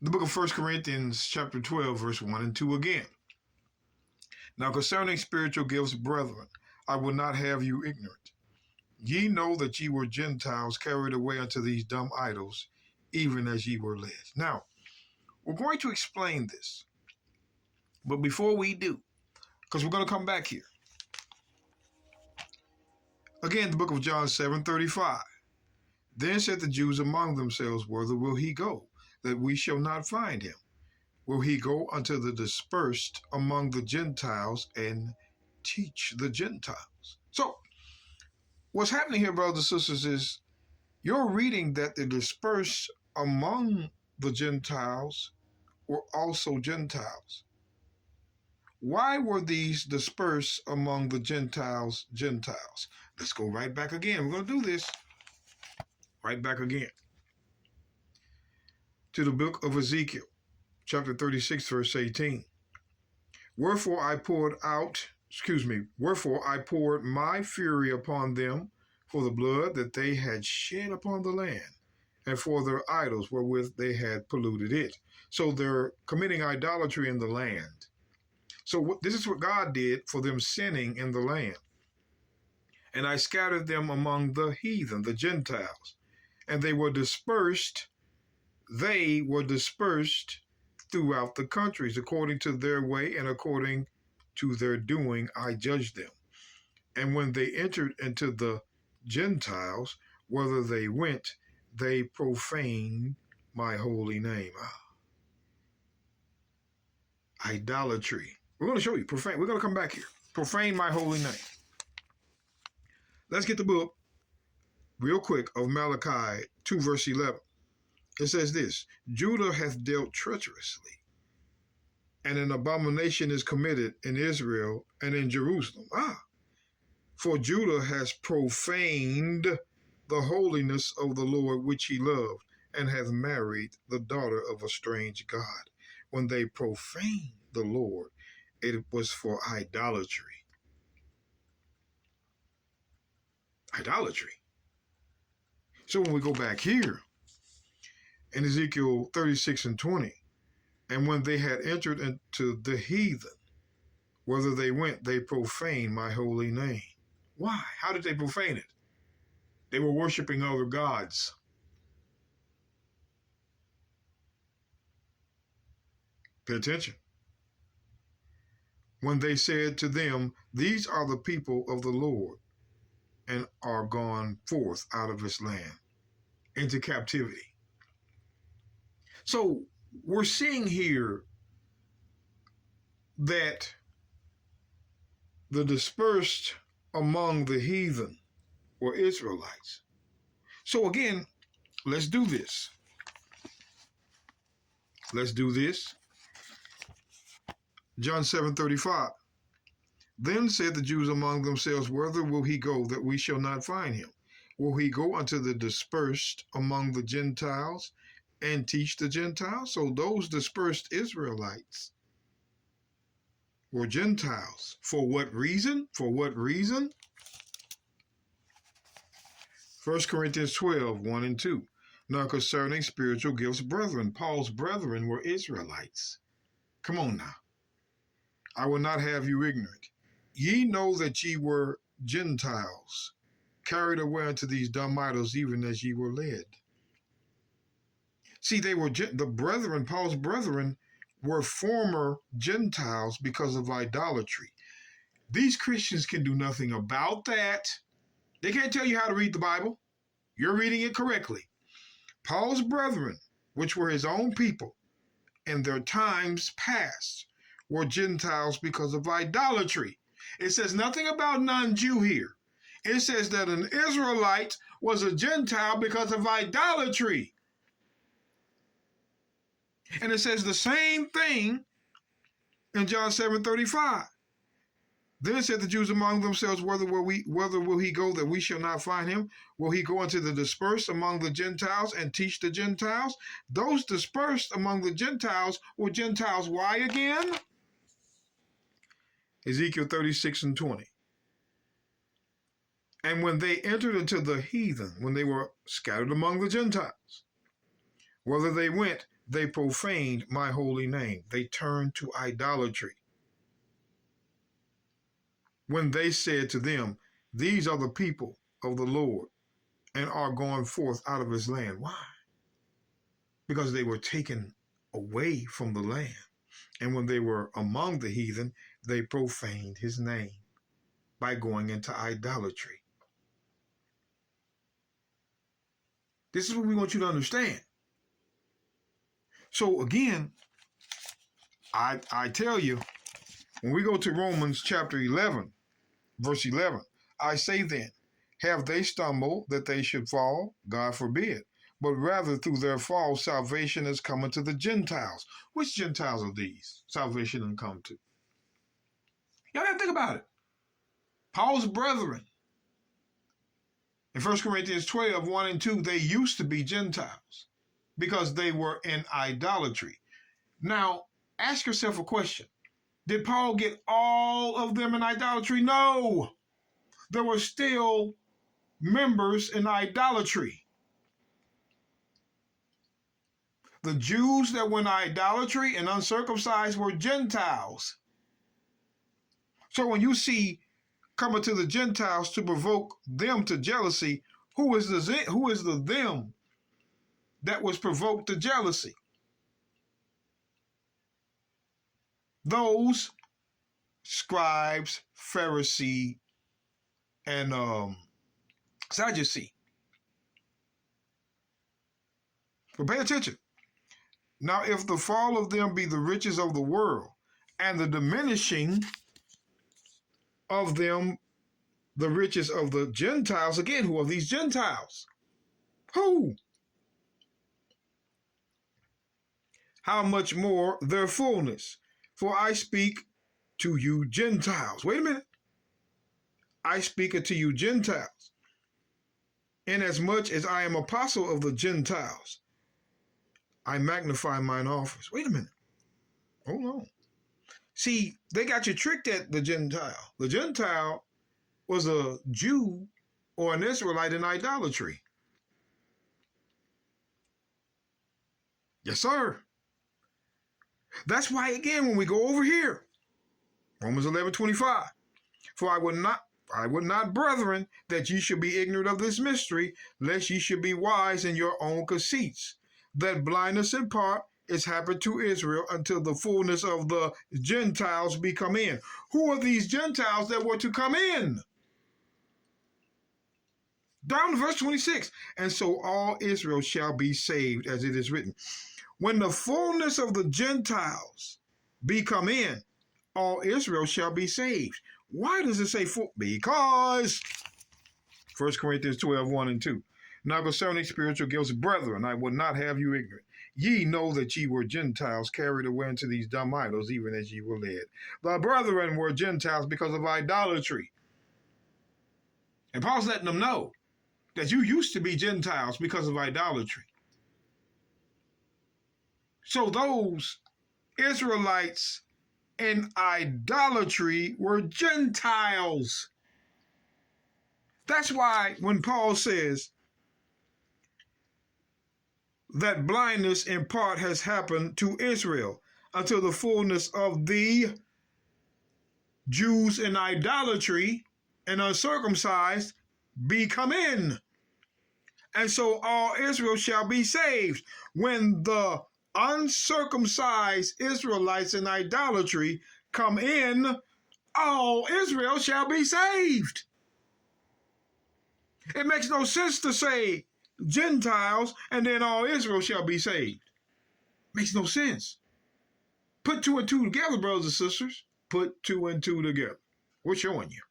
The book of 1 Corinthians chapter 12, verse 1 and 2 again. Now concerning spiritual gifts, brethren, I will not have you ignorant. Ye know that ye were Gentiles carried away unto these dumb idols, even as ye were led. Now, we're going to explain this. But before we do, because we're going to come back here. Again, the book of John 7:35. Then said the Jews among themselves, whither will he go, that we shall not find him? Will he go unto the dispersed among the Gentiles and teach the Gentiles? So, what's happening here, brothers and sisters, is you're reading that the dispersed among the Gentiles were also Gentiles. Why were these dispersed among the Gentiles Gentiles? Let's go right back again. We're going to do this right back again to the book of Ezekiel, chapter 36, verse 18. Wherefore I poured my fury upon them for the blood that they had shed upon the land, and for their idols wherewith they had polluted it. So they're committing idolatry in the land. So this is what God did for them sinning in the land. And I scattered them among the heathen, the Gentiles, and they were dispersed. They were dispersed throughout the countries, according to their way and according to their doing, I judged them. And when they entered into the Gentiles, whither they went, they profaned my holy name. Idolatry. We're going to show you. Profane. We're going to come back here. Profane my holy name. Let's get the book real quick of Malachi 2, verse 11. It says this: Judah hath dealt treacherously, and an abomination is committed in Israel and in Jerusalem. For Judah has profaned the holiness of the Lord which he loved, and hath married the daughter of a strange god. When they profaned the Lord, it was for idolatry. Idolatry. So when we go back here in Ezekiel 36 and 20, and when they had entered into the heathen, whither they went, they profaned my holy name. Why? How did they profane it? They were worshiping other gods. Pay attention. When they said to them, these are the people of the Lord, and are gone forth out of his land into captivity. So we're seeing here that the dispersed among the heathen were Israelites. So again, let's do this. Let's do this. John 7:35. Then said the Jews among themselves, whither will he go, that we shall not find him? Will he go unto the dispersed among the Gentiles and teach the Gentiles? So those dispersed Israelites were Gentiles. For what reason? For what reason? 1 Corinthians 12, 1 and 2. Now concerning spiritual gifts, brethren, Paul's brethren were Israelites. Come on now. I will not have you ignorant. Ye know that ye were Gentiles, carried away unto these dumb idols, even as ye were led. See, they were the brethren, Paul's brethren, were former Gentiles because of idolatry. These Christians can do nothing about that. They can't tell you how to read the Bible. You're reading it correctly. Paul's brethren, which were his own people, in their times past, were Gentiles because of idolatry. It says nothing about non-Jew here. It says that an Israelite was a Gentile because of idolatry. And it says the same thing in John 7:35. Then said the Jews among themselves, whither will he go, that we shall not find him? Will he go unto the dispersed among the Gentiles and teach the Gentiles? Those dispersed among the Gentiles were Gentiles. Why again? Ezekiel 36 and 20. And when they entered into the heathen, when they were scattered among the Gentiles, Whether they went, they profaned my holy name. They turned to idolatry. When they said to them, these are the people of the Lord, and are going forth out of his land. Why? Because they were taken away from the land. And when they were among the heathen, they profaned his name by going into idolatry. This is what we want you to understand. So again, I tell you, when we go to Romans chapter 11, verse 11, I say then, have they stumbled that they should fall? God forbid. But rather through their fall, salvation is coming to the Gentiles. Which Gentiles are these? Salvation has come to. Y'all have to think about it. Paul's brethren, in 1 Corinthians 12, 1 and 2, they used to be Gentiles because they were in idolatry. Now, ask yourself a question. Did Paul get all of them in idolatry? No. There were still members in idolatry. The Jews that were in idolatry and uncircumcised were Gentiles. So when you see coming to the Gentiles to provoke them to jealousy, who is the them that was provoked to jealousy? Those scribes, Pharisee, and Sadducee. But pay attention. Now, if the fall of them be the riches of the world, and the diminishing of them the riches of the Gentiles, again, who are these Gentiles? Who? How much more their fullness? For I speak to you Gentiles. Wait a minute. I speak unto you Gentiles, inasmuch as I am apostle of the Gentiles. I magnify mine office. Wait a minute. Hold on. See, they got you tricked at the Gentile. The Gentile was a Jew or an Israelite in idolatry. Yes, sir. That's why, again, when we go over here, Romans 11:25, for I would not, brethren, that ye should be ignorant of this mystery, lest ye should be wise in your own conceits, that blindness in part is happened to Israel until the fullness of the Gentiles be come in. Who are these Gentiles that were to come in? Down to verse 26. And so all Israel shall be saved, as it is written. When the fullness of the Gentiles be come in, all Israel shall be saved. Why does it say full? Because 1 Corinthians 12, 1 and 2. Now concerning spiritual gifts, brethren, I would not have you ignorant. Ye know that ye were Gentiles carried away into these dumb idols, even as ye were led. The brethren were Gentiles because of idolatry. And Paul's letting them know that you used to be Gentiles because of idolatry. So those Israelites in idolatry were Gentiles. That's why when Paul says that blindness in part has happened to Israel until the fullness of the Jews in idolatry and uncircumcised be come in. And so all Israel shall be saved. When the uncircumcised Israelites in idolatry come in, all Israel shall be saved. It makes no sense to say Gentiles and then all Israel shall be saved. Makes no sense. Put two and two together, brothers and sisters. Put two and two together. We're showing you.